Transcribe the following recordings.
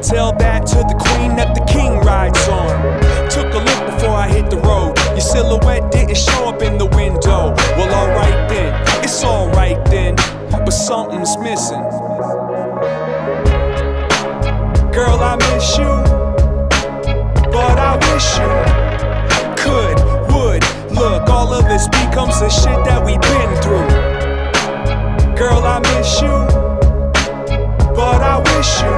Tell that to the queen that the king rides on. Took a look before I hit the road. Your silhouette didn't show up in the window. Well, alright then, it's alright then, but something's missing. Girl, I miss you, but I wish you could, would, look. All of this becomes the shit that we've been through. Girl, I miss you, but I wish you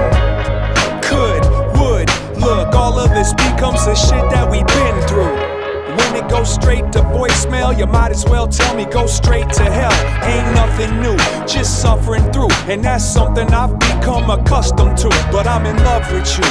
could, would, look. All of this becomes the shit that we've been through. When it goes straight to voicemail, you might as well tell me go straight to hell. Ain't nothing new, just suffering through, and that's something I've become accustomed to. But I'm in love with you,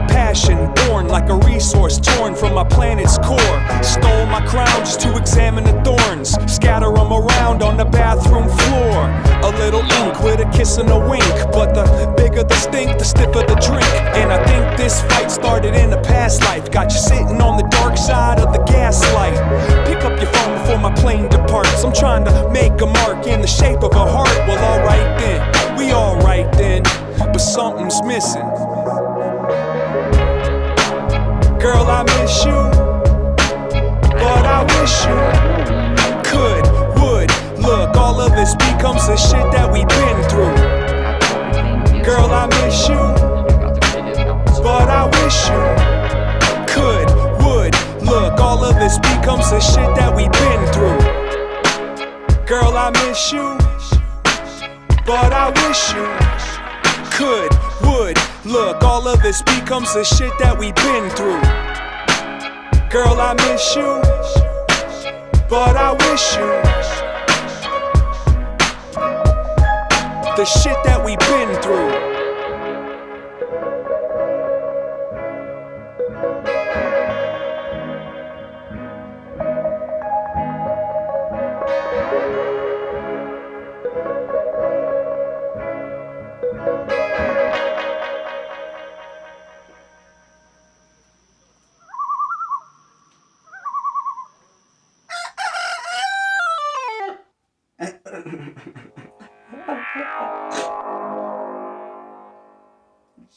passion born like a resource torn from my planet's core. Stole my crown just to examine the thorns, scatter them around on the bathroom floor. A little ink with a kiss and a wink, but the bigger the stink, the stiffer the drink. And I think this fight started in a past life, got you sitting on the dark side of the gaslight. Pick up your phone before my plane departs. I'm trying to make a mark in the shape of a heart. Well, alright then, we alright then, but something's missing. Girl, I miss you, but I wish you could, would, look. All of this becomes the shit that we've been through. Girl, I miss you, but I wish you could, would, look. All of this becomes the shit that we've been through. Girl, I miss you, but I wish you could, would, look. All of this becomes the shit that we've been through. Girl, I miss you, but I wish you the shit that we've been through.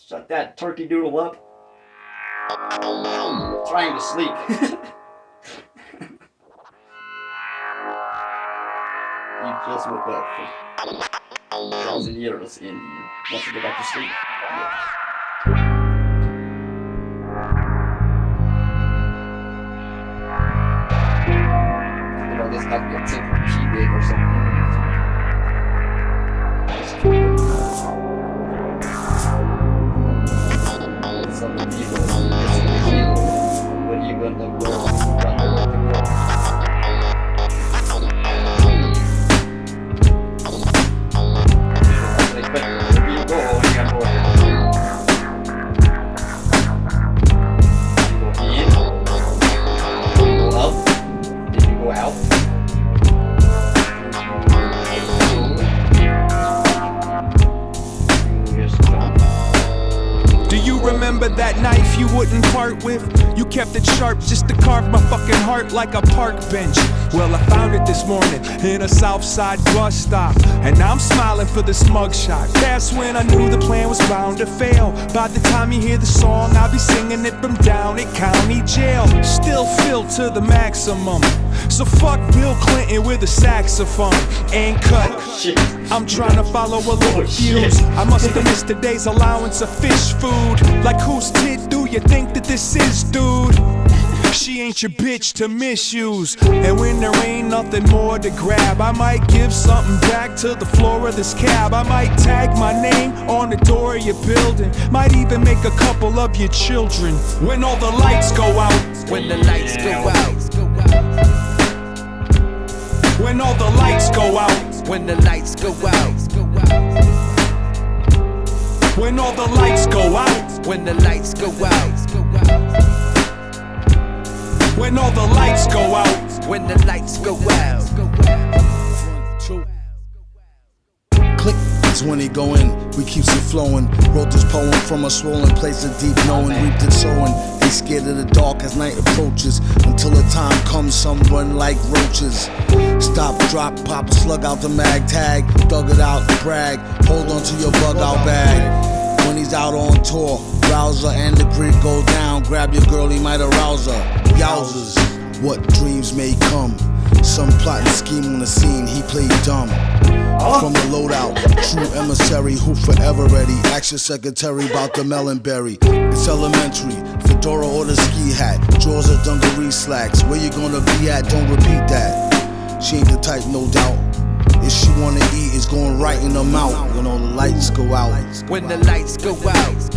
Shut that turkey doodle up. Trying to sleep. You just woke up from 1,000 years and you want to go back to sleep. Yeah. You know, this might be a temporary P-Big or something. Something evil, it's evil. What are you gonna do? Remember that knife you wouldn't part with? You kept it sharp just to carve my fucking heart like a park bench. Well, I found it this morning in a Southside bus stop, and now I'm smiling for this mugshot. That's when I knew the plan was bound to fail. By the time you hear the song, I'll be singing it from down at county jail. Still filled to the maximum, so fuck Bill Clinton with a saxophone. Ain't cut, I'm trying to follow a little fuse. I must have missed today's allowance of fish food. Like whose tit do you think that this is, dude? She ain't your bitch to misuse. And when there ain't nothing more to grab, I might give something back to the floor of this cab. I might tag my name on the door of your building, might even make a couple of your children. When all the lights go out, when the lights go out, when all the lights go out, when the lights go out, when all the lights go out, when the lights go out, when all the lights go out, when the lights go out. Click, 20 go in, we keeps it flowing. Wrote this poem from a swollen place of deep knowing. Reaped it sowing, they scared of the dark as night approaches. Until the time comes, some run like roaches. Stop, drop, pop a slug out the mag tag. Dug it out, brag, hold on to your bug out bag. When he's out on tour, rouser and the grid go down. Grab your girl, he might arouse her. Yowzers, what dreams may come. Some plot and scheme on the scene, he played dumb. From the loadout, true emissary who forever ready. Ask your secretary about the melon berry. It's elementary, fedora or the ski hat. Drawers or dungaree slacks. Where you gonna be at? Don't repeat that. She ain't the type, no doubt. If she wanna eat, it's going right in her mouth. When all the lights go out. When the lights go out.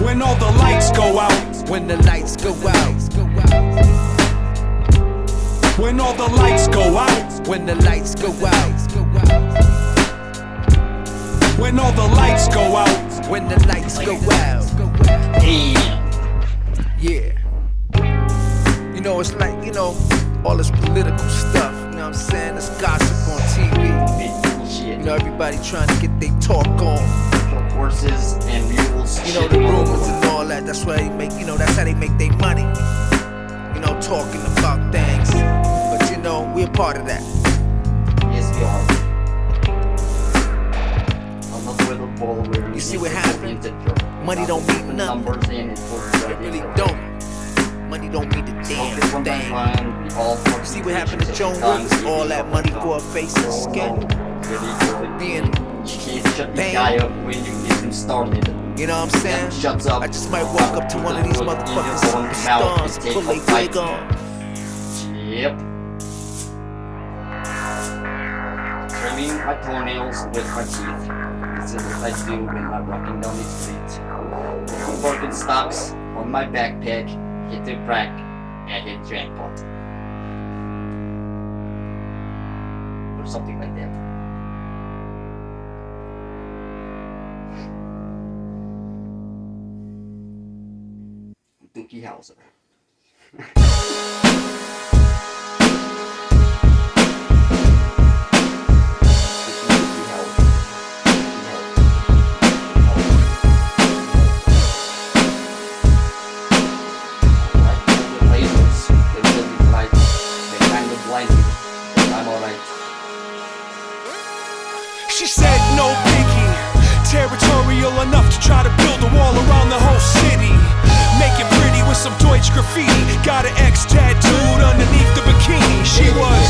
When all the lights go out. When the lights go out. When all the lights go out. When the lights go out. When all the lights go out. When the lights go out. Damn. Yeah. You know, it's like, you know, all this political stuff, you know what I'm saying? This gossip on TV. Big bullshit. You know, everybody trying to get their talk on. Horses and mules. You know, the rumors and all that. That's why they make, you know, that's how they make their money. You know, talking about things. But you know, we're part of that. Yes, we are. I'm not with a ball where You see what happened? Money don't mean nothing. Numbers in it. It really don't. Money don't mean a damn thing. You see what happened to Joan Rivers? All that money for her face and skin. Being You can't shut the guy up when you get him started. You know what I'm saying? Shuts up. I just might walk up to one of these motherfucking superstars and pull their wig on. Yep. Trimming my toenails with my teeth. This is what I do when I'm walking down the street. Working stocks on my backpack, hit the crack, and hit jackpot. Or something like that. Dookie Howser. She said no biggie, territorial enough to try to build a wall around the whole city. Make it pretty with some Deutsch graffiti. Got an X tattooed underneath the bikini. She was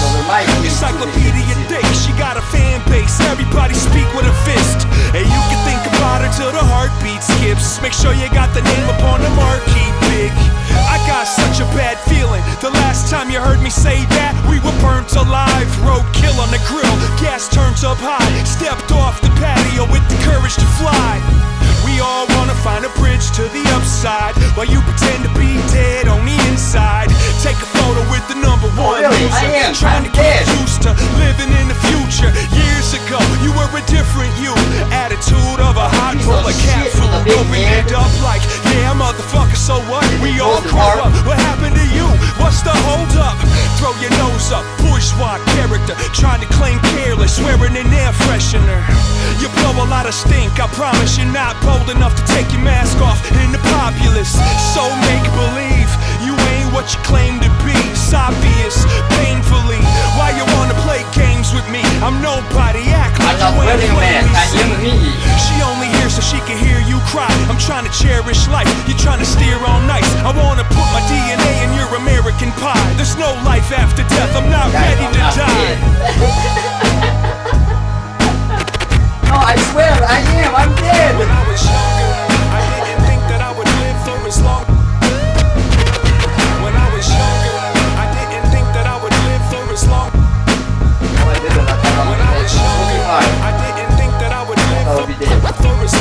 encyclopedia dick. She got a fan base, everybody speak with a fist. And you can think about her till the heartbeat skips. Make sure you got the name upon the marquee big. I got such a bad feeling. The last time you heard me say that, we were burnt alive. Roadkill on the grill, gas turns up high. Stepped off the patio with the courage to fly. We all wanna find a bridge to the upside, while you pretend to be dead on the inside. Take a photo with the number one loser, trying to get used to living in the future. Years ago, you were a different you. Attitude of a hot roll, a cat food. Open end up like, yeah, motherfucker, so what? We all grow up. What happened to you? What's the hold up? Throw your nose up, bourgeois character, trying to claim careless, wearing an air freshener. You blow a lot of stink, I promise you're not bold enough to take your mask off in the populace. So make believe you ain't what you claim to be. It's obvious, painfully. Why you wanna play games with me? I'm nobody, act like you ain't playing me. She only here so she can hear you cry. I'm trying to cherish life, you're trying to steer on nice. I wanna put my DNA in your American pie. There's no life after death, I'm not ready to die. No, I swear, I am, I'm dead! When I was younger, I didn't think that I would live for as long. When I was younger, I didn't think that I would live for as long. No, I didn't. When I was younger, I didn't think that I would live for as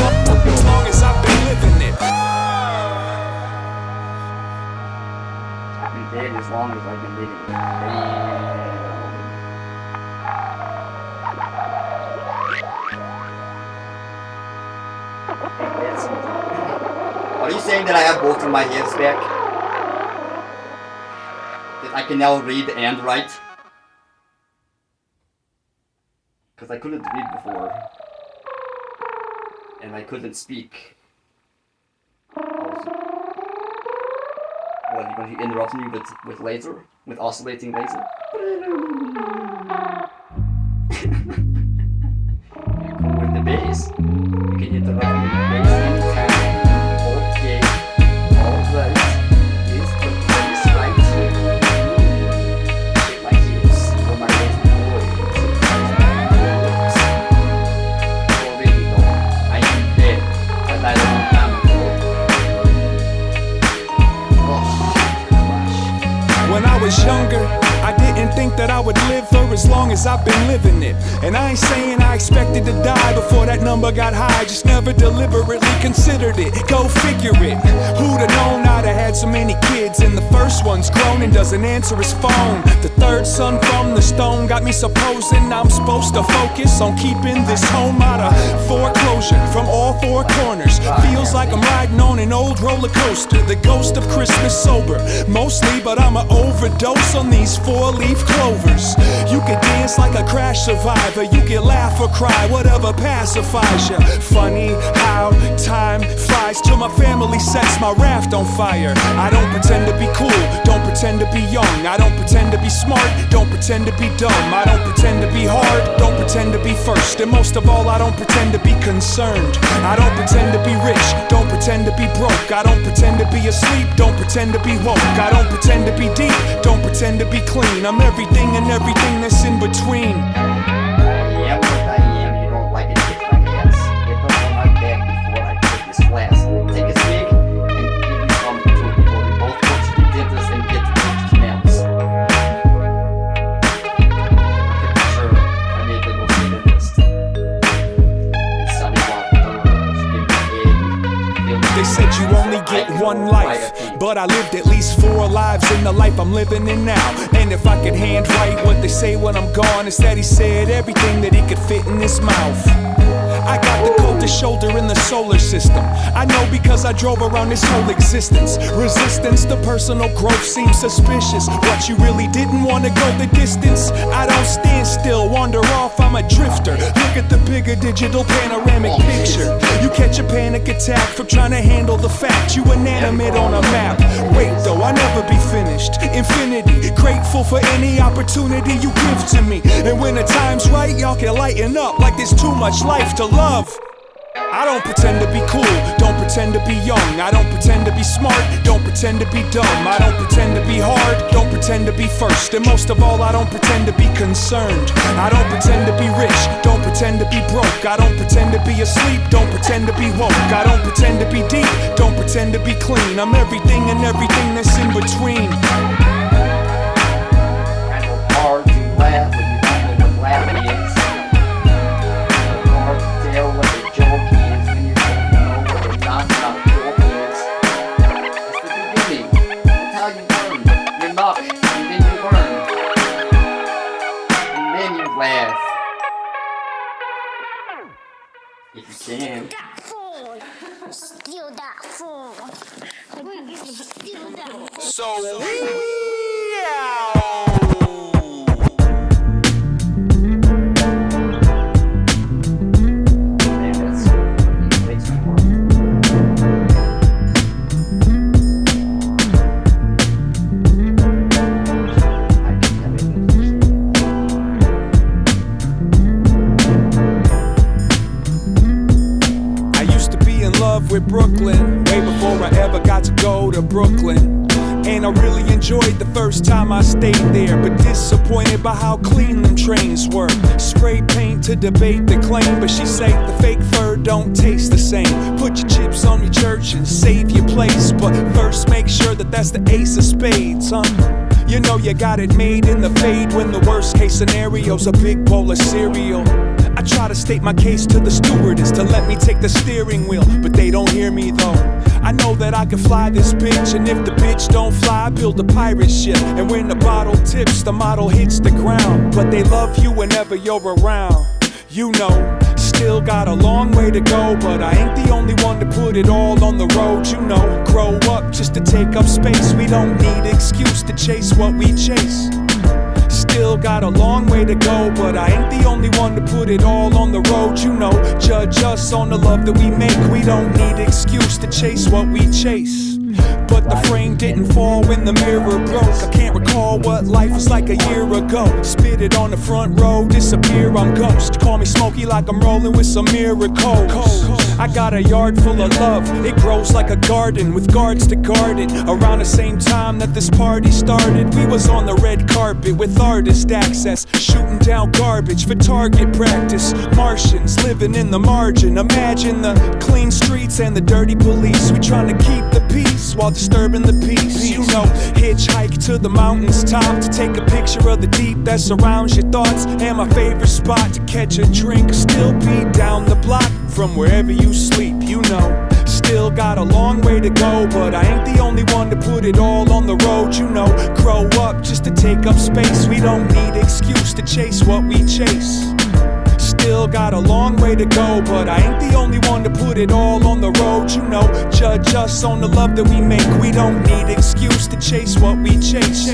long as I've been living it. I've been dead as long as I've been living it. Are you saying that I have both of my heads back? That I can now read and write? Because I couldn't read before. And I couldn't speak. What, you going to interrupt me with laser? With oscillating laser? You cool with the bass. You can hit the rough with the bass anytime. Okay, alright. Let's put the bass right here. Shake my hips for my lazy boy. Already know I am dead. I died a long time ago. Oh, When I was younger, I didn't think that I would live for as long as I've been living it. And I ain't saying I expected to die before that number got high, just never deliberately considered it. Go figure it. Who'd have known I'd have had so many kids, and the first one's grown and doesn't answer his phone. The third son from the stone got me supposing I'm supposed to focus on keeping this home out of foreclosure from all four corners. Feels like I'm riding on an old roller coaster, the ghost of Christmas sober, mostly, but I'ma overdose on these four-leaf clovers. You could dance like a crash survivor, you can laugh or cry, whatever pacifies you. Funny how time flies till my family sets my raft on fire. I don't pretend to be cool, don't pretend to be young. I don't pretend to be smart, don't pretend to be dumb. I don't pretend to be hard, don't pretend to be first. And most of all, I don't pretend to be concerned. I don't pretend to be rich, don't pretend to be broke. I don't pretend to be asleep, don't pretend to be woke. I don't pretend to be deep, don't pretend to be clean. I'm everything and everything that's in between. I am what I am. You don't like it, kick my ass. Get up on my back before I take this class. Take a swig and give me something to it before we both go to the dentist and get to the canals. I'm sure I need to go see the dentist. Sonny walked give me egg. They said you only get one life, but I lived at least 4 lives in the life I'm living in now. And if I could handwrite what they say when I'm gone, it's that he said everything that he could fit in his mouth. I got the coldest shoulder in the solar system. I know because I drove around this whole existence. Resistance to personal growth seems suspicious. What you really didn't want to go the distance. I don't stand still, wander off, I'm a drifter. Look at the bigger digital panoramic picture. You catch a panic attack from trying to handle the fact you inanimate on a map. Wait though, I'll never be finished. Infinity, grateful for any opportunity you give to me. And when the time's right, y'all can lighten up like there's too much life to love. I don't pretend to be cool, don't pretend to be young. I don't pretend to be smart, don't pretend to be dumb. I don't pretend to be hard, don't pretend to be first. And most of all, I don't pretend to be concerned. I don't pretend to be rich, don't pretend to be broke. I don't pretend to be asleep, don't pretend to be woke. I don't pretend to be deep, don't pretend to be clean. I'm everything and everything that's in between. I know hard to laugh when you don't know what laughing is. It's hard to tell what a joke is when you don't know what a non-stop joke is. It's the beginning. It's how you learn. You knock, and then you learn. And then you laugh. If you can. That phone! Steal that phone! Steal that phone! So Man, that's fucking way too hard. I can have it with you. I used to be in love with Brooklyn way before I ever got to go to Brooklyn. And I really enjoyed the first time I stayed there, but disappointed by how clean them trains were. Spray paint to debate the claim, but she say the fake fur don't taste the same. Put your chips on your church and save your place, but first make sure that that's the ace of spades, huh? You know you got it made in the fade when the worst case scenario's a big bowl of cereal. I try to state my case to the stewardess to let me take the steering wheel, but they don't hear me though. I know that I can fly this bitch, and if the bitch don't fly, build a pirate ship. And when the bottle tips, the model hits the ground. But they love you whenever you're around. You know, still got a long way to go, but I ain't the only one to put it all on the road. You know, grow up just to take up space. We don't need excuse to chase what we chase. Still got a long way to go, but I ain't the only one to put it all on the road. You know, judge us on the love that we make. We don't need excuse to chase what we chase. But the frame didn't fall when the mirror broke. I can't recall what life was like a year ago. Spit it on the front row, disappear, I'm ghost. Call me Smokey like I'm rolling with some miracles. I got a yard full of love, it grows like a garden with guards to guard it. Around the same time that this party started, we was on the red carpet with artist access, shooting down garbage for target practice. Martians living in the margin, imagine the clean streets and the dirty police. We trying to keep the peace while disturbing the peace. You know, hitchhike to the mountain's top to take a picture of the deep that surrounds your thoughts. And my favorite spot to catch a drink still be down the block from wherever you sleep, you know. Still got a long way to go, but I ain't the only one to put it all on the road, you know. Grow up just to take up space, we don't need excuse to chase what we chase. Still got a long way to go, but I ain't the only one to put it all on the road, you know. Judge us on the love that we make, we don't need excuse to chase what we chase.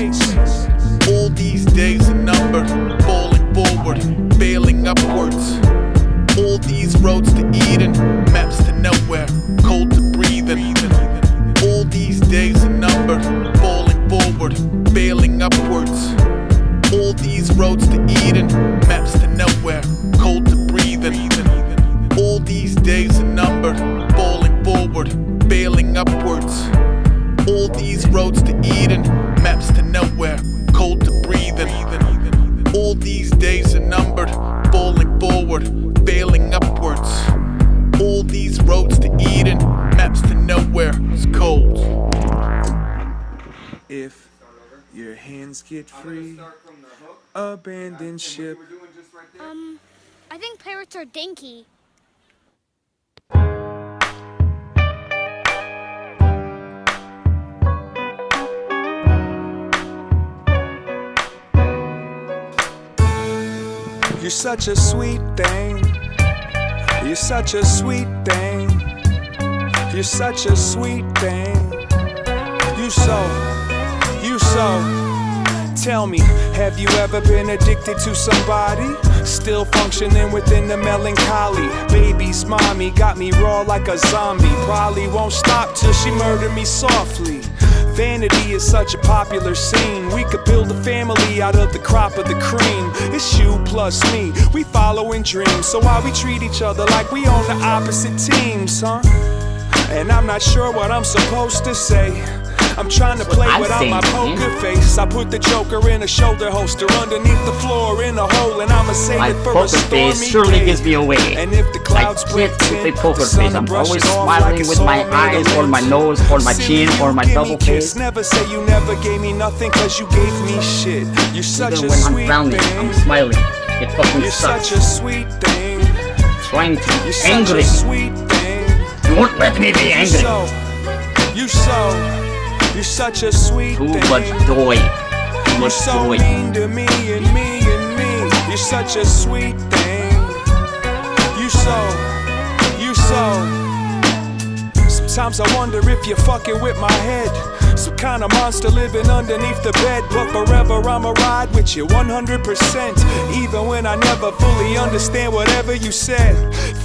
All these days are numbered, falling forward, failing upwards. All these roads to Eden, maps to nowhere, cold to breathe in. All these days are numbered, falling forward, failing upwards. All these roads to Eden, maps to nowhere, cold to breathe in. All these days are numbered, falling forward, failing upwards. All these roads to Eden, maps to nowhere, cold to breathe in. All these days are numbered, falling forward, failing upwards. All these roads to Eden, maps to nowhere, is cold. If your hands get free, abandon ship. I think pirates are dinky. You're such a sweet thing. You're such a sweet thing. You're such a sweet thing. You so. Tell me, have you ever been addicted to somebody? Still functioning within the melancholy. Baby's mommy got me raw like a zombie. Probably won't stop till she murder me softly. Vanity is such a popular scene. We could build a family out of the crop of the cream. It's you plus me, we following dreams. So why we treat each other like we on the opposite teams, huh? And I'm not sure what I'm supposed to say. I'm trying to play without my poker face. I put the joker in a shoulder holster underneath the floor in a hole, and I'ma save it for a stormy day. Surely gives me away. And if the clouds break in, poker face. I'm always smiling with my eyes, or my nose, or my chin, or my double face. Never say you never gave me nothing, cause you gave me shit. You're such a sweet thing. I'm smiling. It fucking You're sucks. Such a sweet thing. Trying to be You're angry. Such a sweet thing. You won't let me be angry. You're such a sweet thing. Too much joy. You're so mean to me and me and me. You're such a sweet thing. You so. Sometimes I wonder if you're fucking with my head. Some kind of monster living underneath the bed. But forever I'ma ride with you 100%. Even when I never fully understand whatever you said.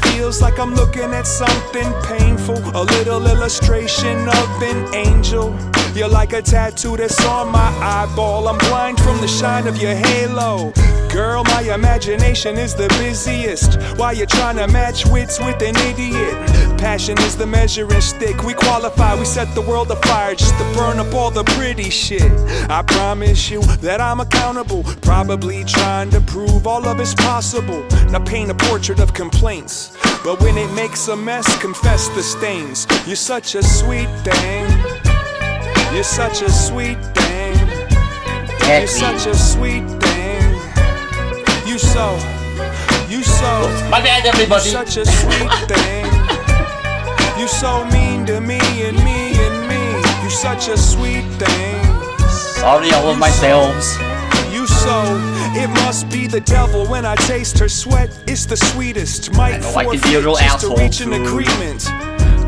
Feels like I'm looking at something painful. A little illustration of an angel. You're like a tattoo that's on my eyeball. I'm blind from the shine of your halo. Girl, my imagination is the busiest. Why you trying to match wits with an idiot? Passion is the measuring stick. We qualify, we set the world afire just to burn up all the pretty shit. I promise you that I'm accountable. Probably trying to prove all of it's possible. Now paint a portrait of complaints. But when it makes a mess, confess the stains. You're such a sweet thing. You're such a sweet thing. You're such a sweet thing. You so. My bad, everybody. You're such a sweet thing. You so mean to me and me and me. You're such a sweet thing. Sorry, I love myself. You so. It must be the devil when I taste her sweat. It's the sweetest. Might I can be a real just to asshole reach an too. agreement.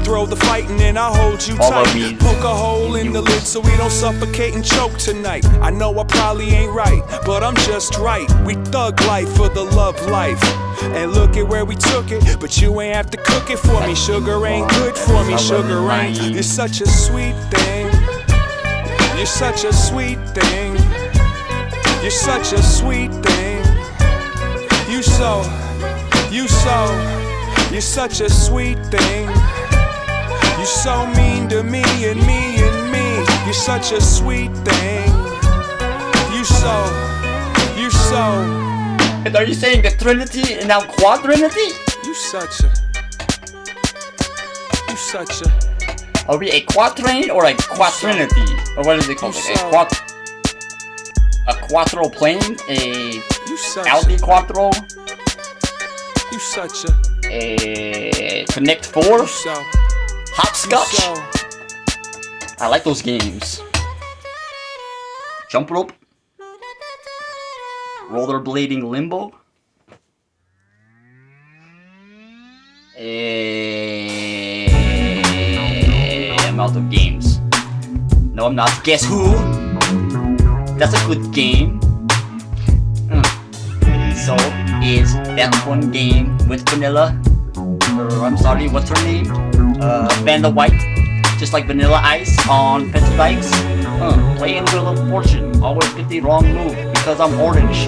throw the fighting and I'll hold you Follow tight. me. Poke a hole in the lid so we don't suffocate and choke tonight. I know I probably ain't right, but I'm just right. We thug life for the love life. And look at where we took it, but you ain't have to cook it for me. Sugar ain't good for me, sugar ain't. You're such a sweet thing. You're such a sweet thing. You're such a sweet thing. You're such a sweet thing. You're so mean to me and me and me. You're such a sweet thing. You're so. And are you saying the Trinity and now Quadrinity? You such a. Are we a quatrain or a quatrinity? Or what is it called? A quattro plane? A Audi Quattro? You such a Connect 4? Hopscotch? I like those games. Jump rope? Rollerblading limbo? I'm out of games. No, I'm not. Guess who? That's a good game. So, is that one game with Vanilla? I'm sorry, what's her name? Vanilla White. Just like Vanilla Ice on Pencil Dykes. Playing Wheel of Fortune. Always get the wrong move because I'm orange.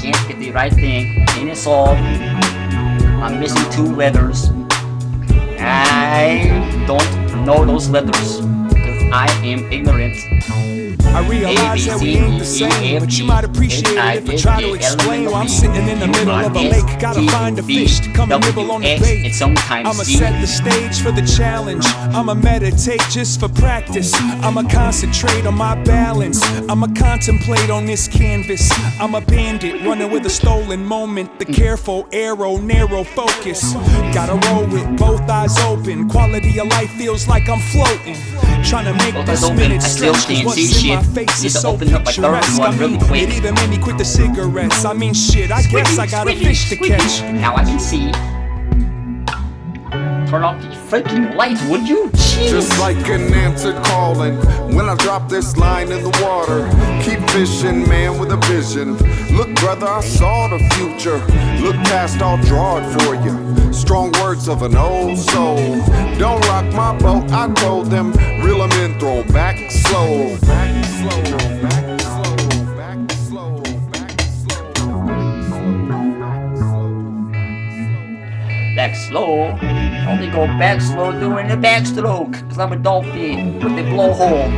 Can't get the right thing. Ain't it solved? I'm missing 2 letters. I don't know those letters because I am ignorant. I realize that we ain't the same, but you might appreciate it if I try to explain why I'm sitting in the middle of a lake. Gotta find a fish to come and nibble on the bait. I'ma set the stage for the challenge. I'ma meditate just for practice. I'ma concentrate on my balance. I'ma contemplate on this canvas. I'm a bandit running with a stolen moment. The careful arrow, narrow focus. Gotta roll with both eyes open. Quality of life feels like I'm floating. Trying to make this minute stretch, cause what's in my face is so picturesque. I mean, it even made me quit the cigarettes. I mean, shit, I guess I got a fish to catch. Now I can see. Turn off the freaking lights, would you? Jeez. Just like an answered calling when I drop this line in the water. Keep fishing, man, with a vision. Look, brother, I saw the future. Look past, I'll draw it for you. Strong words of an old soul. Don't rock my boat, I told them. Reel 'em in, throw back slow. Back slow, back slow, back slow, back slow. Back slow. Only go back slow doing the backstroke. Cause I'm a dolphin with the blowhole.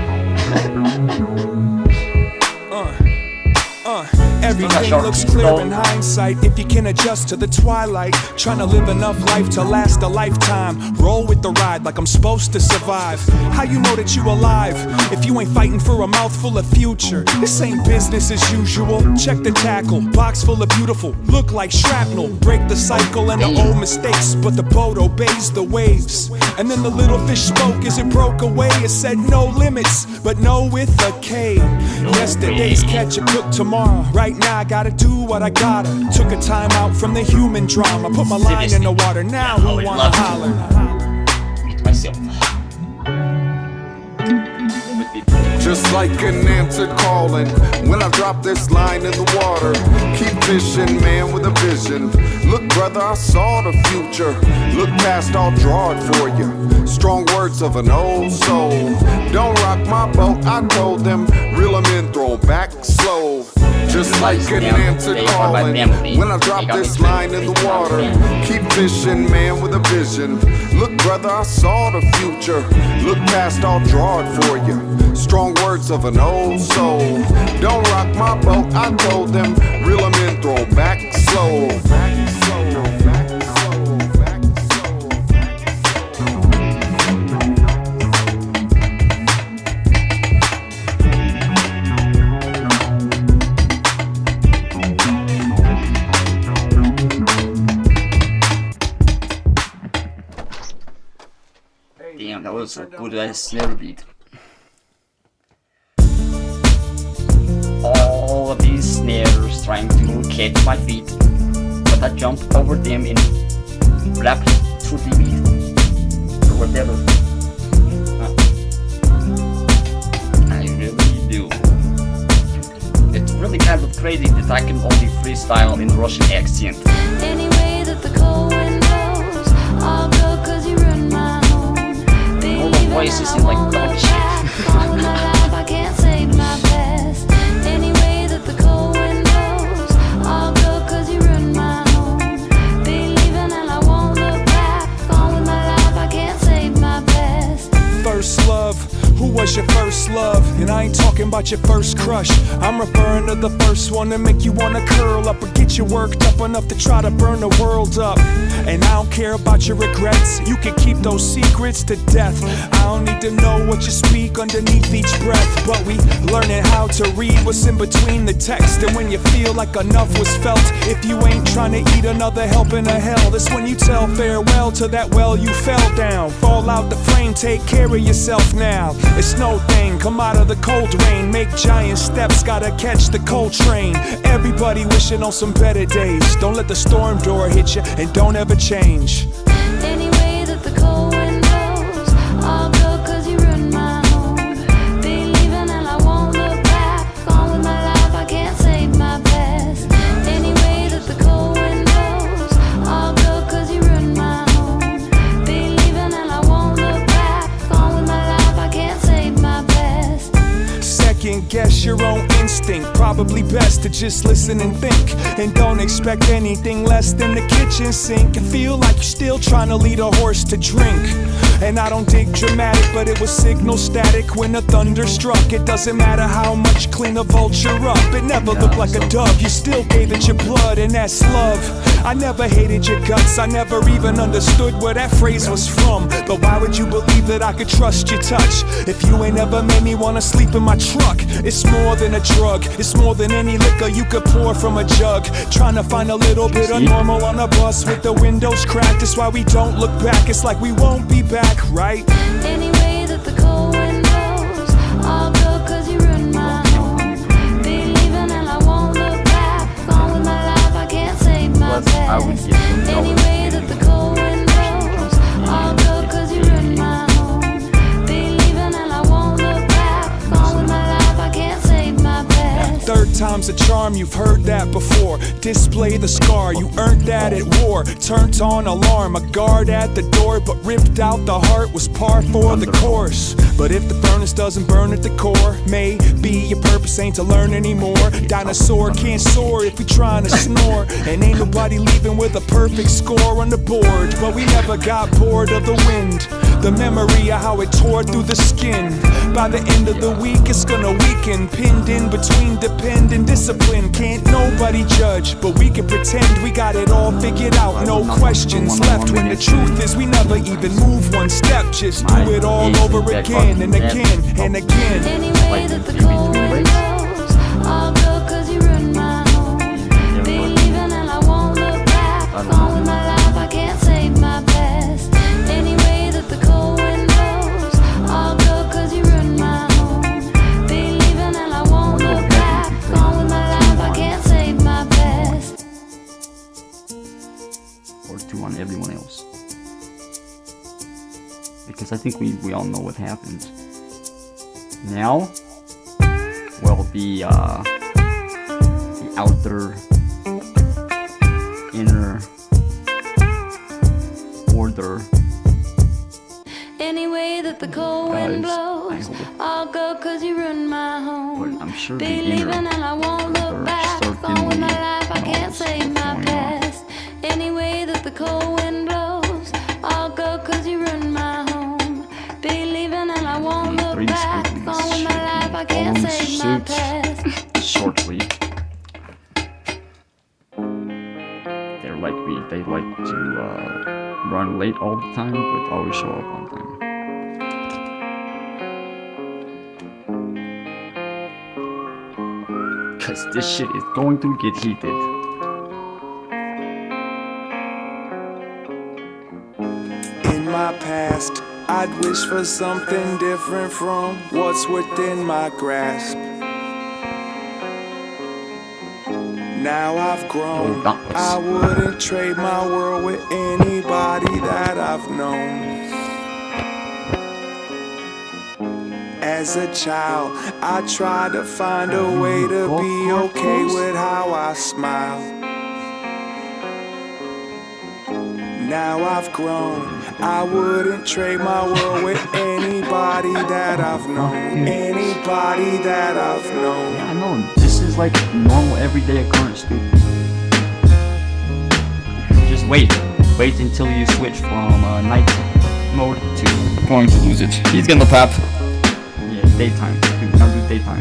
Everything looks clear in hindsight if you can adjust to the twilight. Trying to live enough life to last a lifetime. Roll with the ride like I'm supposed to survive. How you know that you alive if you ain't fighting for a mouthful of future? This ain't business as usual. Check the tackle, box full of beautiful. Look like shrapnel. Break the cycle and the old mistakes, but the boat obeys the waves. And then the little fish spoke as it broke away. It said no limits, but no with a K. Yesterday's catch a cook tomorrow. Right now I gotta do what I gotta. Took a time out from the human drama. Put my line in the water. Now who wanna holler? Myself. Just like an answered calling when I drop this line in the water. Keep fishing, man, with a vision. Look, brother, I saw the future. Look past, I'll draw it for you. Strong words of an old soul. Don't rock my boat, I told them. Reel 'em in, throw back slow. Just like an answered calling when I drop this line in the water. Keep fishing, man, with a vision. Look, brother, I saw the future. Look past, I'll draw it for you. Strong words of an old soul. Don't rock my boat, I told them. Reel 'em in, throw back slow. Back slow, back slow, back slow, Damn, that was a good ass snare beat. All of these snares trying to catch my feet, but I jumped over them in rapid fruity weed or whatever. I really do. It's really kind of crazy that I can only freestyle in Russian accent. Any way that the cold wind blows, I'll go 'cause you ruined my home. All the voices in like dog shit. All my life I can't save my past. Any way that the cold wind blows, I'll go 'cause you ruined my home. Believing and I won't look back. On with my life I can't save my past. First love, who was your first love? And I ain't talking about your first crush. I'm referring to the first one that make you wanna curl up or get you worked up enough to try to burn the world up. And I don't care about your regrets, you can keep those secrets to death. I don't need to know what you speak underneath each breath, but we learning how to read what's in between the text. And when you feel like enough was felt, if you ain't trying to eat another helping of hell, that's when you tell farewell to that well you fell down. Fall out the frame, take care of yourself now. It's no thing, come out of the cold rain, make giant steps, gotta catch the cold train. Everybody wishing on some better days. Don't let the storm door hit you and don't ever change. Any way that the cold wind blows, I'll go 'cause you ruined my home. Believing and I won't look back. On with my life I can't save my past. Any way that the cold wind blows, I'll go 'cause you ruined my home. Believing and I won't look back. On with my life I can't save my past. Second guess your own instinct, probably best to just listen and think. And don't expect anything less than the kitchen sink. And feel like you're still trying to lead a horse to drink. And I don't dig dramatic, but it was signal static when the thunder struck. It doesn't matter how much clean a vulture up, it never looked like a dove. You still gave it your blood, and that's love. I never hated your guts, I never even understood where that phrase was from. But why would you believe that I could trust your touch if you ain't ever made me wanna sleep in my truck? It's more than a drug, it's more than any liquor you could pour from a jug. Trying to find a little bit of normal on a bus with the windows cracked. That's why we don't look back, it's like we won't be back, right? Any way that the cold wind blows, I'll go 'cause you ruined my home. Believing and I won't look back. On with my life I can't save my I would past. get them Any going. way that the cold wind blows, I'll go 'cause you ruined my home. Believing and I won't look back. On with my life I can't save my past. Third time's a charm, you've heard that before. Display the scar, you earned that at war. Turned on alarm, a guard at the door, but ripped out the heart was par for the course. But if the furnace doesn't burn at the core, maybe your purpose ain't to learn anymore. Dinosaur can't soar if we trying to snore. And ain't nobody leaving with a perfect score on the board. But we never got bored of the wind, the memory of how it tore through the skin. By the end of the week it's gonna weaken, pinned in between depend and discipline. Can't nobody judge, but we can pretend we got it all figured out. No questions left when the truth is we never even move one step. Just do it all over again and again and again. Any way that the cold wind blows, I'll go 'cause you ruined my home. Believing and I won't look back. On with my life I can't save my past. Any way that the cold wind blows, I'll go 'cause you ruined my home. Believing and I won't look back. On with my life I can't save my past. Or to on everyone else. Because I think we all know what happens. Now, well, the outer, inner order. Any way that the cold wind Guys, blows, I hope- I'll go 'cause you ruined my home. But I'm sure the Believing inner and I won't look order back. certainly On with my life I can't knows save what's my going on. past. Any way that the cold wind blows, I'll go 'cause you ruined my home. Believing and I won't look Three back. squiggles On with my life I can't should be save my following past. suit shortly. They like to run late all the time, but always show up on time. Cause this shit is going to get heated. In my past, I'd wish for something different from what's within my grasp. Now I've grown, I wouldn't trade my world with anybody that I've known. As a child, I tried to find a way to be okay with how I smile. Now I've grown, I wouldn't trade my world with anybody that I've known. Anybody that I've known. Yeah, I know. This is like normal everyday occurrence, dude. Just wait until you switch from night mode to going to lose it. He's gonna tap. Yeah, daytime. Dude, now do daytime.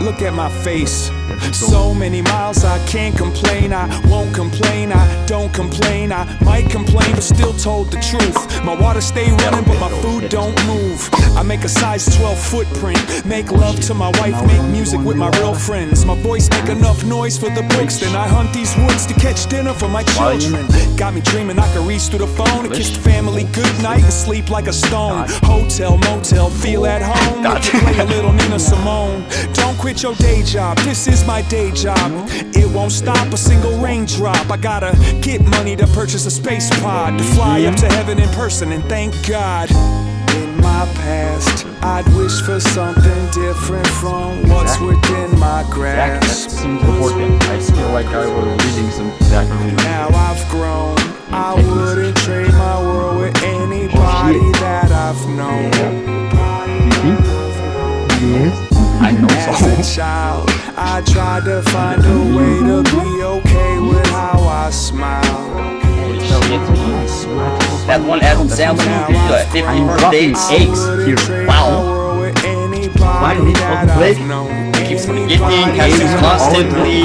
Look at my face. So many miles, I can't complain. I won't complain, I don't complain. I might complain, but still told the truth. My water stay running, but my food don't move. I make a size 12 footprint. Make love to my wife, make music with my real friends. My voice make enough noise for the books. Then I hunt these woods to catch dinner for my children. Got me dreaming I could reach through the phone and kiss the family goodnight and sleep like a stone. Hotel, motel, feel at home. Play a little Nina Simone. Don't quit your day job, this is my day job. It won't stop a single raindrop. I gotta get money to purchase a space pod to fly up to heaven in person and thank God. In my past, I'd wish for something different from what's within my That grasp. seems important. I feel like I was reading some Zach. Now I've grown, I wouldn't trade my world with anybody that I've known. Yes. I know As so. a child, I tried to find a way to be okay with how I smile. That one Adam Sandler movie, 51st Dates. Eggs here. Wow. Why do these fucking play? Keeps forgetting, has to constantly.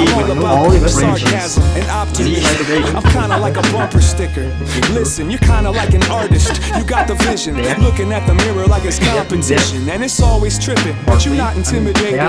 All the sarcasm and optimism. I'm kinda like a bumper sticker. Listen, you're kinda like an artist. You got the vision, looking at the mirror like it's competition. And it's always tripping, but you're not intimidated.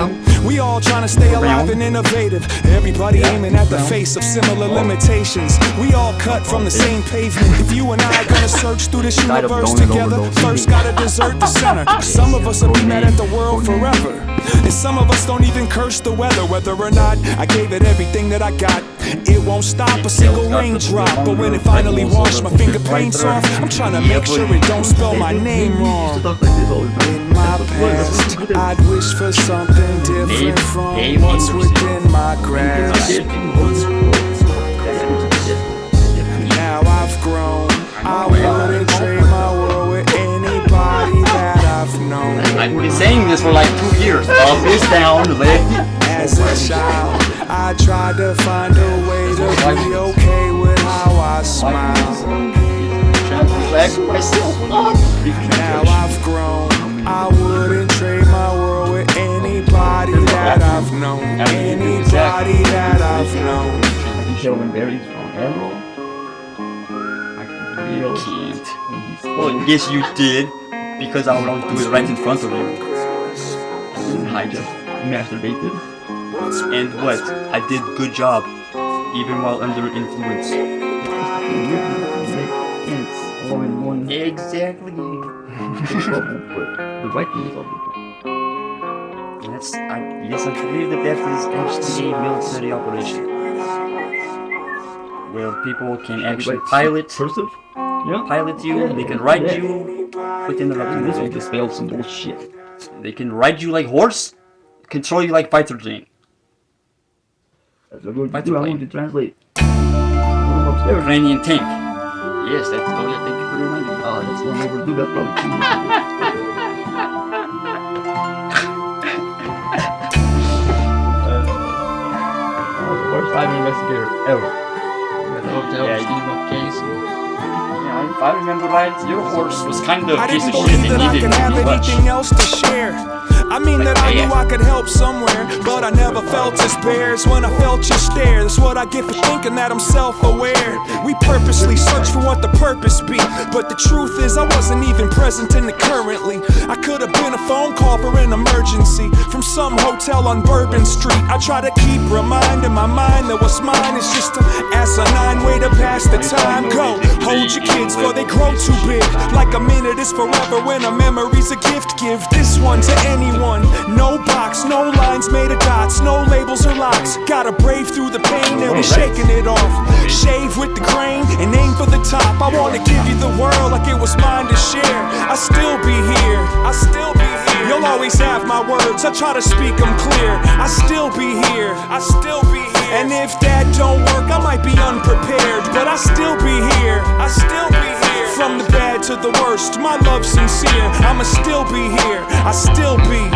We all trying to stay alive and innovative. Everybody aiming at the face of similar limitations. We all cut from the same pavement. If you and I gonna search through this universe together, first gotta desert the center. Some of us will be mad at the world forever. And some of us don't even curse the weather, whether or not I gave it everything that I got. It won't stop a single raindrop, but when it finally washed my finger paints off, I'm trying to make sure it don't spell my name wrong. In my past, I'd wish for something different from what's within my grasp. Now I've grown, I wouldn't trade my world with anybody that I've known. I've been saying this for like 2 years. Up is down, left. As a child, I tried to find a way to be okay with how I smile. Now I've grown, I wouldn't trade my world with anybody that I've known. Anybody that I've known. Showing berries from Emerald. I real can't. Well, yes, you did. Because I would always do it right in front of you. I just masturbated. And what? I did good job. Even while under influence. All in one. Exactly. The right thing is all different. Yes, I believe that is actually a military operation. Where people can actually pilot you, they can ride you, but interrupt This you. one just failed some bullshit. They can ride you like horse, control you like fighter plane. That's what we're going to Fighter do. I plane. want to translate. Go upstairs. Ukrainian tank. Yes, that's oh yeah, thank you for reminding me. Oh, that's one overdue. That's probably 2 years ago. That was the worst private investigator ever. Yeah, if I remember right, your horse was kind of I a piece didn't of shit believe and that I needed could have too much. anything else to share. I mean that I knew I could help somewhere, but I never felt despair. It's when I felt your stare. That's what I get for thinking that I'm self-aware. We purposely search for what the purpose be, but the truth is I wasn't even present in it currently. I could have been a phone call for an emergency from some hotel on Bourbon Street. I try to keep reminding my mind that what's mine is just an asinine way to pass the time. Go Hold your kids before they grow too big. Like a minute is forever when a memory's a gift. Give this one to anyone. No box, no lines made of dots, no labels or locks. Gotta brave through the pain and be shaking it off. Shave with the grain and aim for the top. I wanna give you the world like it was mine to share. I still be here, I still be here. You'll always have my words, I try to speak them clear. I still be here, I still be here. And if that don't work, I might be unprepared, but I still be here, I still be here. From the bad to the worst, my love sincere. I'ma still be here, I still be.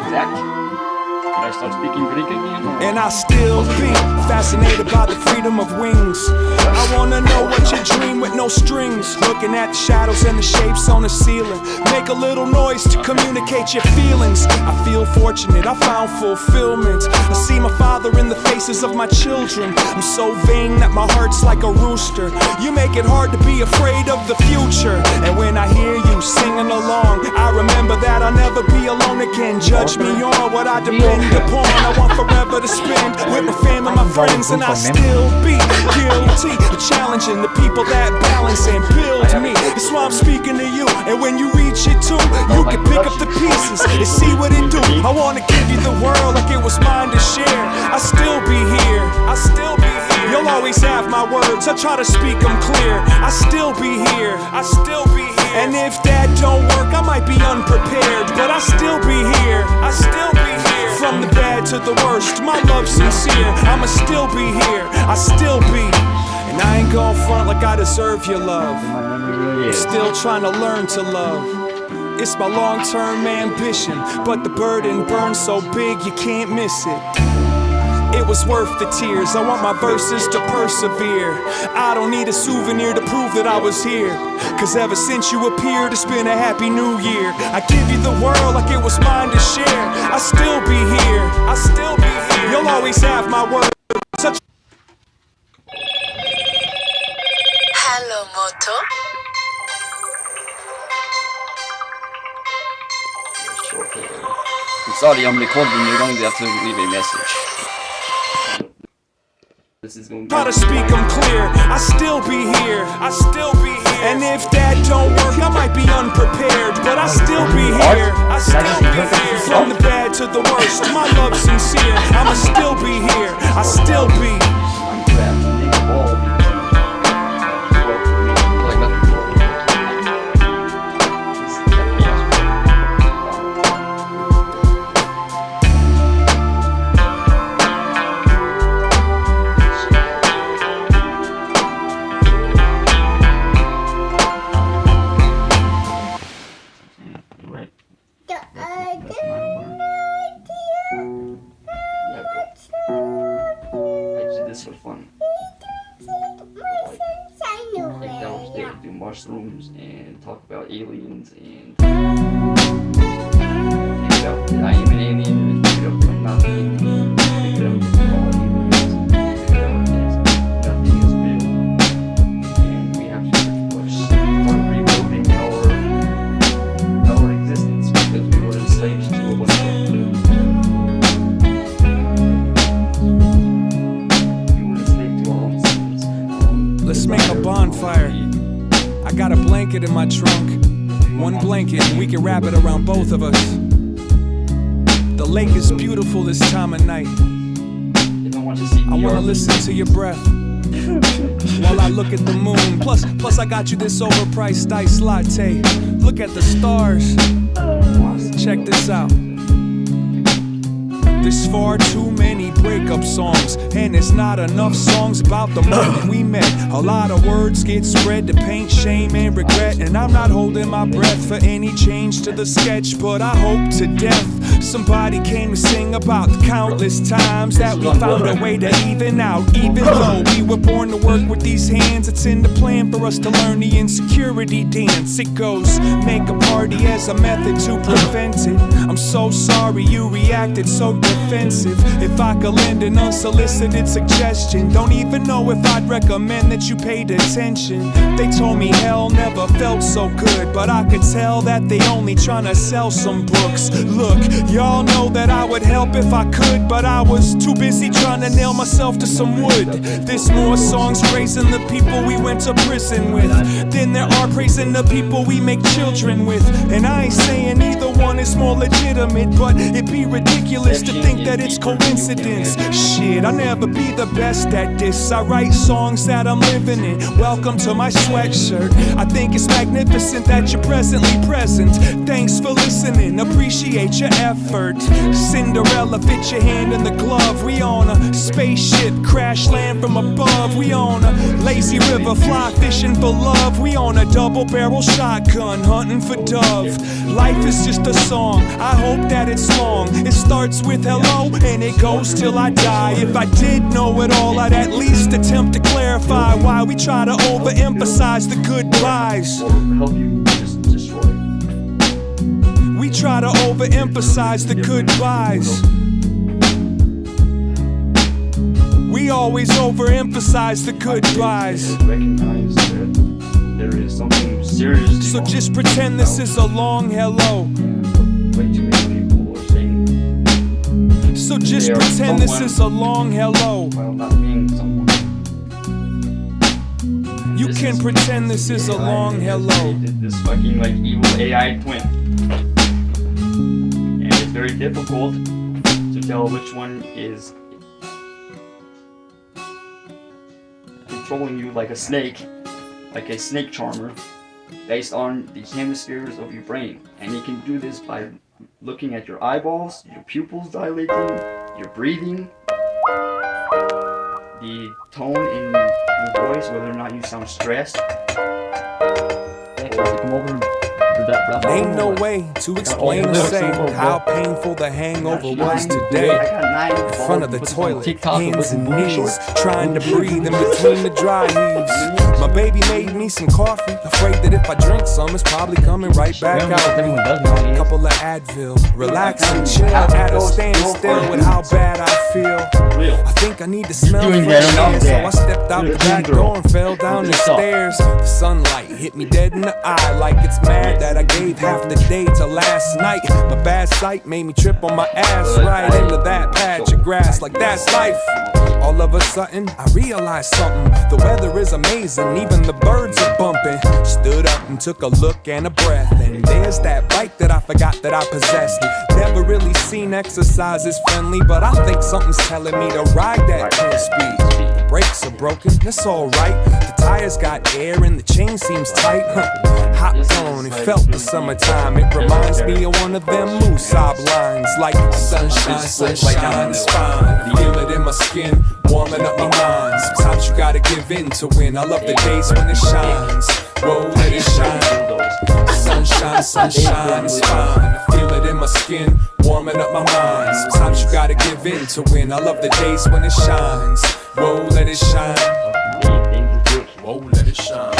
Should I start speaking Greek again? And I still be fascinated by the freedom of wings. I wanna know what you dream with no strings. Looking at the shadows and the shapes on the ceiling. Make a little noise to communicate your feelings. I feel fortunate, I found fulfillment. I see my father in the faces of my children. I'm so vain that my heart's like a rooster. You make it hard to be afraid of the future. And when I hear you singing along, I remember that I'll never be alone again. Judge me on what I depend upon. I want forever to spend with my family, my friends, and I still be guilty of challenging the people that balance and build me. That's why I'm speaking to you, and when you reach it too, you can pick up the pieces and see what it do. I wanna give you the world like it was mine to share. I still be here, I still be here. You'll always have my words, I try to speak them clear. I still be here, I still be here. And if that don't work, I might be unprepared, but I still be here, I still be here. From the bad to the worst, my love sincere. I'ma still be here, I still be. And I ain't gon' front like I deserve your love. Still trying to learn to love. It's my long-term ambition, but the burden burns so big you can't miss it. It was worth the tears, I want my verses to persevere. I don't need a souvenir to prove that I was here. Cause ever since you appeared, it's been a happy new year. I give you the world like it was mine to share. I still be here, I still be here. You'll always have my word. Such Hello, Moto. I'm sorry, I'm recording. You're going to have to leave a message. This is going to try to speak them clear. I still be here, I still be here. And if that don't work, I might be unprepared, but I still be here, I still be here. From the bad to the worst, my love sincere. I'ma still be here, I still be. Mushrooms and talk about aliens and figure out that I am an alien and figure out that I'm not an alien, figure out that we're all aliens, figure out that nothing is real, and we have to start rebuilding our existence because we were enslaved to a Western culture. We were enslaved to our own sins. Let's make a bonfire. I got a blanket in my trunk. One blanket, and we can wrap it around both of us. The lake is beautiful this time of night. I wanna listen to your breath while I look at the moon. Plus I got you this overpriced iced latte. Look at the stars. Check this out. There's far too many breakup songs, and it's not enough songs about the moment we met. A lot of words get spread to paint shame and regret, and I'm not holding my breath for any change to the sketch, but I hope to death somebody came to sing about the countless times that we found a way to even out. Even though we were born to work with these hands, it's in the plan for us to learn the insecurity dance. It goes, make a party as a method to prevent it. I'm so sorry you reacted so different. offensive. If I could lend an unsolicited suggestion, don't even know if I'd recommend that you paid attention. They told me hell never felt so good, but I could tell that they only tryna sell some books. Look, y'all know that I would help if I could, but I was too busy trying to nail myself to some wood. There's more songs praising the people we went to prison with than there are praising the people we make children with. And I ain't saying either one is more legitimate, but it'd be ridiculous to think that it's coincidence. Shit, I'll never be the best at this. I write songs that I'm living in. Welcome to my sweatshirt. I think it's magnificent that you're presently present. Thanks for listening, appreciate your effort. Cinderella, fit your hand in the glove. We on a spaceship, crash land from above. We on a lazy river, fly fishing for love. We on a double barrel shotgun, hunting for dove. Life is just a song, I hope that it's long. It starts with hello and it goes till I die. If I did know it all, I'd at least attempt to clarify why we try to overemphasize the goodbyes. Or help you just destroy. We try to overemphasize the goodbyes. We always overemphasize the goodbyes. Recognize that there is something serious. So just pretend this is a long hello. Way too many people are saying. So just pretend this is a long hello. While not being someone. You can pretend this is a long hello. This fucking like evil AI twin. And it's very difficult to tell which one is controlling you like a snake charmer, based on the hemispheres of your brain. And you can do this by looking at your eyeballs, your pupils dilating, your breathing, the tone in your voice, whether or not you sound stressed. Come over. Ain't no way to explain or say how painful the hangover was today. In front of the toilet, hands and knees, trying to breathe in between the dry heaves. My baby made me some coffee, afraid that if I drink some, it's probably coming right back out. Couple of Advil, relax and chill at a standstill with how bad I feel. I think I need to smell fresh air, so I stepped out the back door and fell down the stairs. The sunlight hit me dead in the eye like it's mad that I gave half the day to last night. My bad sight made me trip on my ass right into that patch of grass, like that's life. All of a sudden, I realized something. The weather is amazing, even the birds are bumping. Stood up and took a look and a breath, and there's that bike that I forgot that I possessed. Never really seen exercise as friendly, but I think something's telling me to ride that 10 speed. The brakes are broken, that's alright. The tires got air and the chain seems tight. Hopped on, it felt the summertime. It reminds me of one of them Moosab lines, like sunshine, sunshine is fine. Feel it in my skin, warming up my mind. Sometimes you gotta give in to win. I love the days when it shines. Whoa, let it shine. Sunshine, sunshine is fine. I feel it in my skin, warming up my mind. Sometimes you gotta give in to win. I love the days when it shines. Whoa, let it shine. Whoa, let it shine.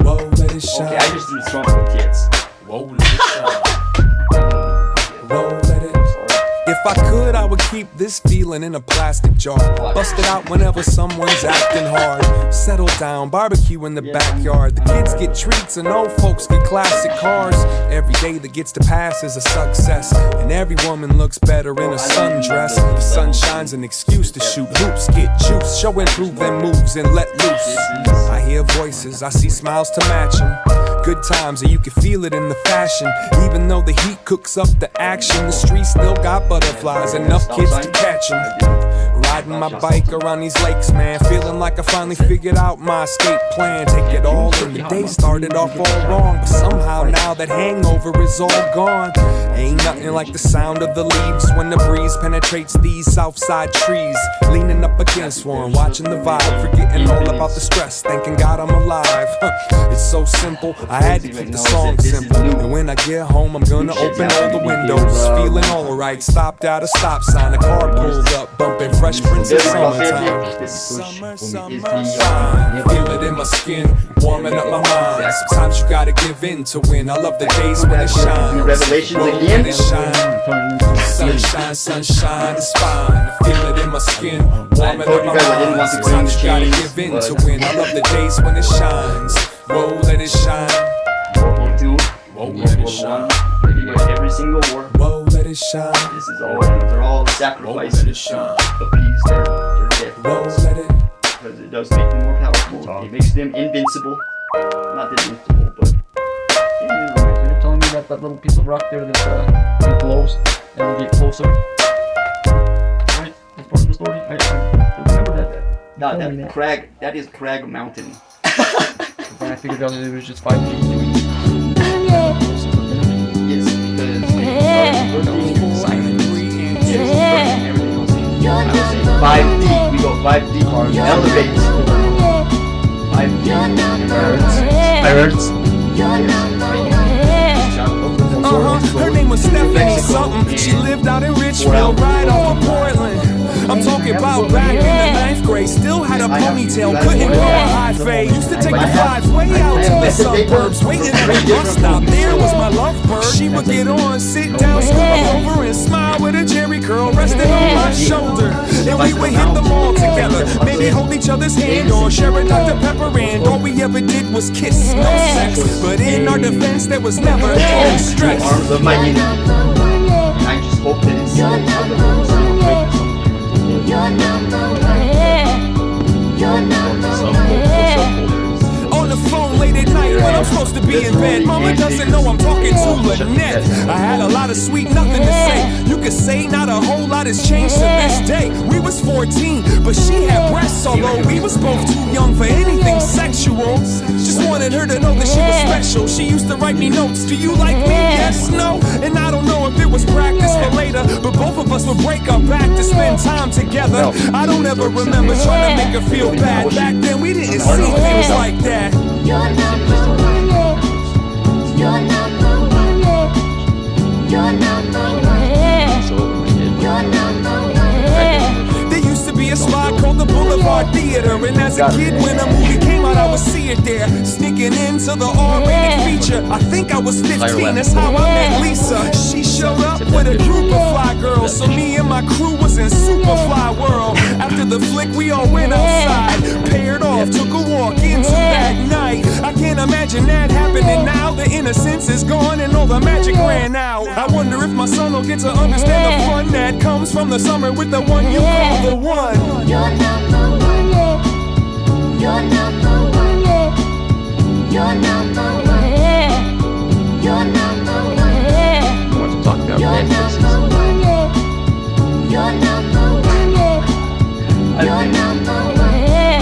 Whoa, let it shine. Okay, I just threw strong for kids. Whoa, let it shine. Whoa, let it. If I could, I would keep this feeling in a plastic jar. Bust it out whenever someone's acting hard. Settle down, barbecue in the backyard. The kids get treats and old folks get classic cars. Every day that gets to pass is a success, and every woman looks better in a sundress. The sunshine's an excuse to shoot hoops, get juice, show and prove them moves and let loose. I hear voices, I see smiles to match them. Good times, and you can feel it in the fashion. Even though the heat cooks up the action, the streets still got butterflies, enough kids to catch them. Riding my bike around these lakes, man, feeling like I finally figured out my escape plan. Take it all in, the day started off all wrong, but somehow now that hangover is all gone. Ain't nothing like the sound of the leaves when the breeze penetrates these southside trees. Leaning up against one, watching the vibe, forgetting all about the stress, thanking God I'm alive. It's so simple, I had to keep the song simple. And when I get home, I'm gonna open all the windows, feeling alright. Stopped at a stop sign, a car pulled up, bumping Fresh Prince of Summertime. Summertime, feel it in my skin, warming up my mind. Sometimes you gotta give in to win. I love the days when it shines. Revelations that again. let it shine. Sunshine, sunshine, it's fine. I feel it in my skin, warm it told in you my guys I didn't want mind. to bring Sometimes the you gotta cheese, give in to but- win. I love the days when it shines. Whoa, let it shine. World War II, Whoa, World let it War shine. I, pretty much every single war. Whoa, let it shine. This is all, they're all sacrifices let it shine. to appease their death Whoa, throes. let it. Because it does make them more powerful. It makes them invincible. Not invincible, but So you're telling me that little piece of rock there that it glows and you get closer? Right? That's part of the story. I remember that. not Tell me that crag. That is Crag Mountain. Then I figured out that it was just 5 feet between. Yes, because everything else. I was saying 5D. We go 5D. Elevate. 5D. Pirates. Her name was Stephanie something. She lived out in Richfield, right off of Portland. I'm talking about back in the 9th grade. Still had a ponytail, couldn't grow a high fade. Used to take the 5 way out to the suburbs. Waiting at a bus stop, there was my lovebird. She would get on, sit down, scoop over, and smile with a jerry curl resting on my shoulder. And we would hit the mall together, maybe hold each other's hand or share a Dr. Pepper. And all we ever did was kiss, no sex. But in our defense, there was never any stress. Arms of my enemy. And I just hope that it's On the phone late at night when I'm supposed to be in bed. Mama doesn't know I'm talking to Lynette. I had a lot of sweet nothing to say. You could say not a whole lot has changed to this day. We was 14, but she had breasts, although we was both too young for anything sexual. Just wanted her to know that she was special. She used to write me notes. Do you like me? Yes, no. And I don't know if it was practice for later, but both of us would break our back to spend time together. I don't ever remember trying to make her feel bad. Back then we didn't see things like that. There used to be a spot called the Boulevard Theater, and as a kid when a movie came out I would see it there, sneaking into the R-rated feature. I think I was 15, that's how I met Lisa. She showed up with a group of fly girls, so me and my crew was in super fly world. After the flick we all went outside, paired off, took a walk into that night. I can't imagine that happening now. The innocence is gone and all the magic ran out. I wonder if my son will get to understand the fun that comes from the summer with the one you call the one. You're number one, yeah. You're number one, yeah. You're number one, yeah. You're number one, yeah. I want to talk about You're bad places. number one, yeah. You're number one, yeah. You're number one, yeah.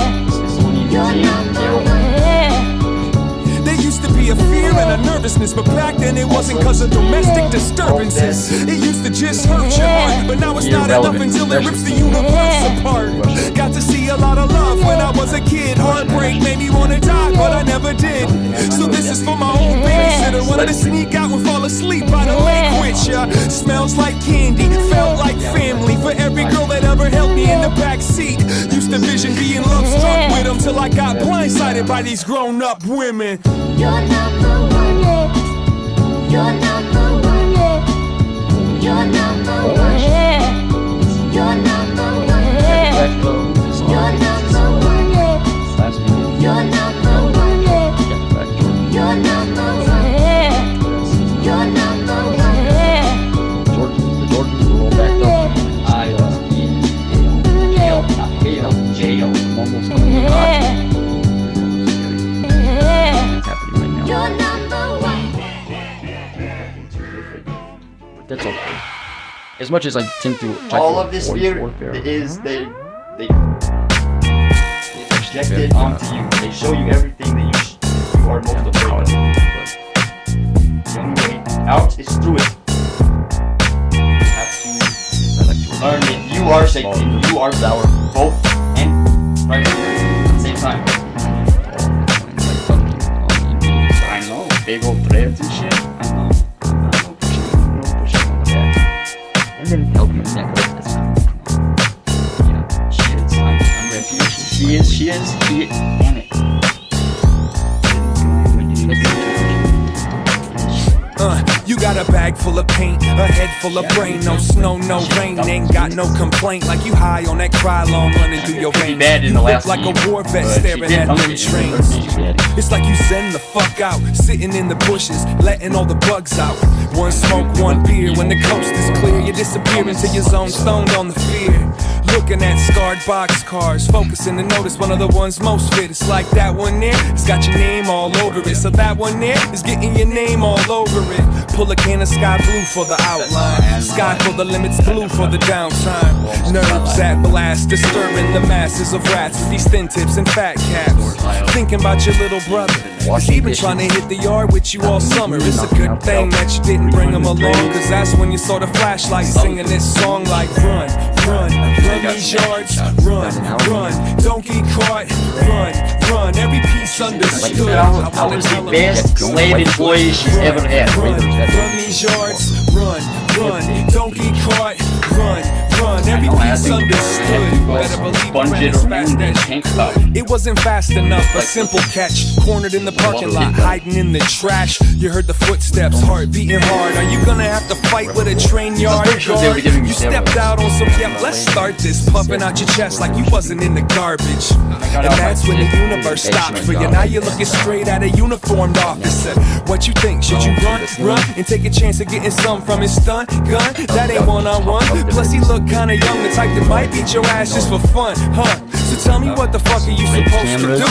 You're number one, yeah. There used to be a fear and a nervousness, but back then it wasn't cause of domestic disturbances. It used to just hurt your heart, but now it's not enough until it rips the universe apart. Got to see a lot of love when I was a kid. Heartbreak made me wanna die, but I never did. So this is for my old babysitter. Wanted to sneak out and fall asleep by the lake with ya. Smells like candy, felt like family. For every girl that ever held me in the back seat. Used to vision being love struck with them till I got blindsided by these grown up women. You're number one, yeah. You're number one, yeah. You're number one, yeah. You're number one, yeah. You're number one, yeah. You're number one, yeah. You're number one, yeah. You're number one, yeah. The Georgians were all backed up. I was in jail, not jail, jail. Mongols coming in hot. It's happening right now. You're number one. But that's okay. As much as I tend to try All to of this avoid fear warfare, is they project it onto you. They show you everything that you are most afraid of. The only way out is through it. You have to learn that you are Satan, you are sour, both and right at the same time. I know, big old threads and shit. I know. No pushing on the back. and then help you neck up. That's not Yeah, she is. I'm ready. She is. Damn it. You got a bag full of paint, a head full of brain. No snow, no rain, ain't got no complaint. Like you high on that Krylon running through your veins. You look like a war vet staring at them trains. It's like you zen the fuck out, sitting in the bushes, letting all the bugs out. One smoke, one beer, when the coast is clear, you disappear into your zone, stoned on the fear. Looking at scarred boxcars, focusing to notice one of the ones most fit. It's like that one there, it's got your name all over it. So that one there is getting your name all over it. Pull a can of sky blue for the outline, sky for the limits, blue for the downtime. Nerves at blast, disturbing the masses of rats with these thin tips and fat caps. Thinking about your little brother, cause he been trying to hit the yard with you all summer. It's a good thing that you didn't bring him along, cause that's when you saw the flashlight singing this song like run, run, run these yards, run, run, don't get caught, run, run, every piece understood. I was the best slave employee she's ever had. Run these yards, run, run, don't get caught, run, run, every piece understood. Better believe you ran as fast as it wasn't fast enough, a simple catch. Cornered in the parking lot, hiding in the trash. You heard the footsteps, heart beating hard. Are you gonna have to fight with a train yard guard? You stepped out on some let's start this, puffing out your chest like you wasn't in the garbage. And that's when the universe stopped for you. Now you're looking straight at a uniformed officer. What you think? Should you run and take a chance of getting some from his stun gun? That ain't one-on-one. Plus he look kinda young, the type that might beat your ass just for fun, huh? So tell me what the fuck are you supposed to do?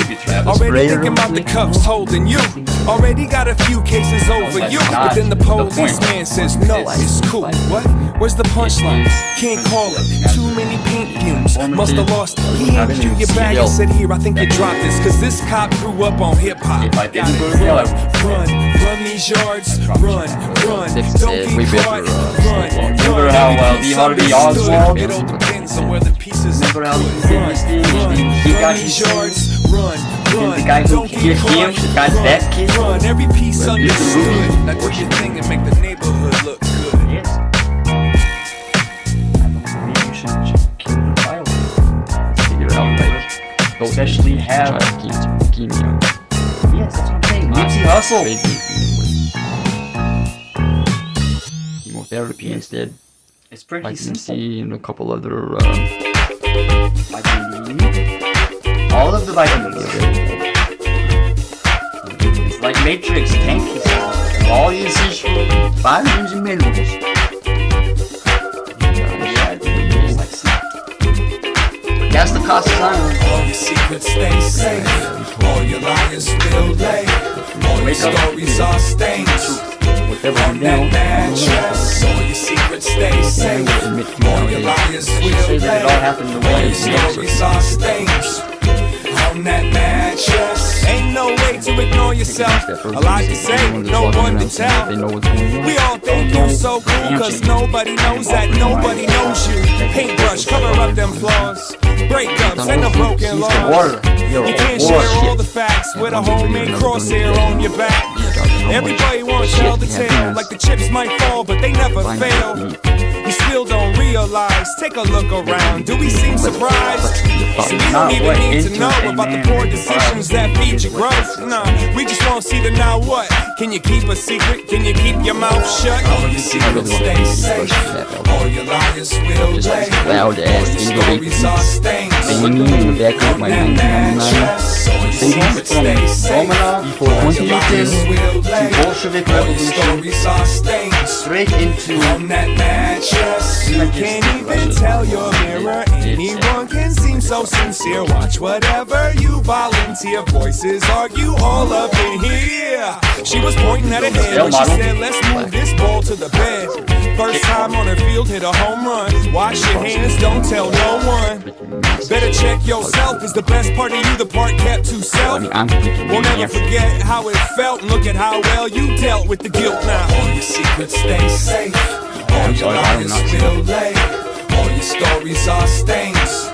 Already thinking about the cuffs holding you. Already got a few cases over you. But then the policeman says no, it's cool. What? Where's the punchline? Can't call it. Too many paint fumes. Must have lost it. He handed you your bag and said, here, I think you dropped this. Cause this cop grew up on hip hop. Run these yards, run, don't get caught, run. Remember how the Harvey Oswald? It all depends on where the pieces Remember how he did this thing? He got his yards, run, the guy who hit him, the guy's that kid. Run, every piece understood. Now do your thing and make the neighborhood look good. Yes. I don't think you should kill the child. Figure it out later. Especially have. Yes, that's what I'm saying. Nipsey Hussle. Chemotherapy instead. It's pretty Vitamin simple. C and a couple other Vitamin D. All of the vitamins. It's like Matrix, tank yourself. All you see is vitamins and minerals. Yeah, it's like soup. That's the cost of iron. All your secrets stay safe. All your liars will lay. All your stories are stains. On that mattress, all your secrets stay safe. All your liars will lay. All your stories are stains. On that mattress, ain't no way to ignore yourself. A lot to say, no one to tell. We all think you're so cool, cause nobody knows that nobody knows you. Paintbrush, cover up them flaws. Breakups and the broken laws. You can't share all the facts with a homemade crosshair on your back. Everybody wants to tell the tale, like the chips might fall, but they never fail. You still don't realize, take a look around, do we seem surprised? So we don't even need to know about the poor decisions that feed your growth. Nah, we just wanna see the now what. Can you keep a secret? Can you keep your mouth shut? All your secrets stay safe. All your liars will lay. loud ass Stories are stains. in the back of my On that mattress, all your secrets stay safe. All your liars will lay. Bolshevik All your Revolution stories are stains. straight into On that mattress, you can't even tell your mirror. Anyone can seem so sincere. Watch whatever you volunteer. Voices argue all up in here. She was pointing at her head when she said, let's move this ball to the bed. First time on her field, hit a home run. Wash your hands, don't tell no one. Better check yourself. Is the best part of you the part kept to self? We'll never forget how it felt. And look at how well you dealt with the guilt now. All your secrets stay safe. All your liars will lay. All your stories are stains.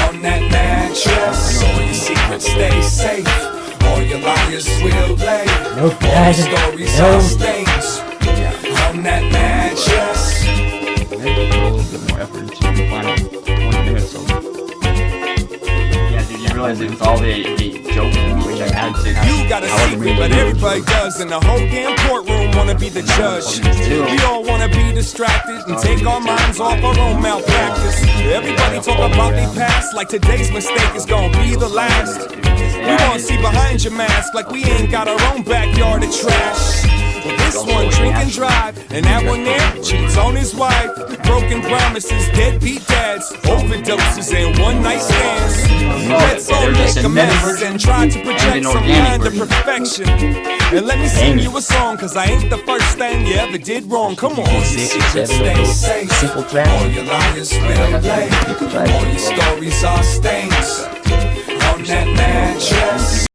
On that mattress, all your secrets stay safe. All your liars will lay. All your stories are stains. On that mattress. Maybe put a little bit more effort into the final 20 minutes of it. yeah, dude, you realize it was all the joking which I had to. You got a secret, but everybody does. And the whole damn courtroom wanna be the judge. We all wanna be distracted and take our minds off our own malpractice. Everybody talk about their past like today's mistake is gonna be the last. We wanna see behind your mask like we ain't got our own backyard of trash. Well, this one drink and drive, and that one there cheats on his wife. Broken promises, deadbeat dads, overdoses, and one-night stands. Let's all make a mess and try to project some kind of perfection. And let me sing you a song, cause I ain't the first thing you ever did wrong. Come on. 6 or 7 Stay safe. simple track. All your liars will play. All your stories are stains on that mattress.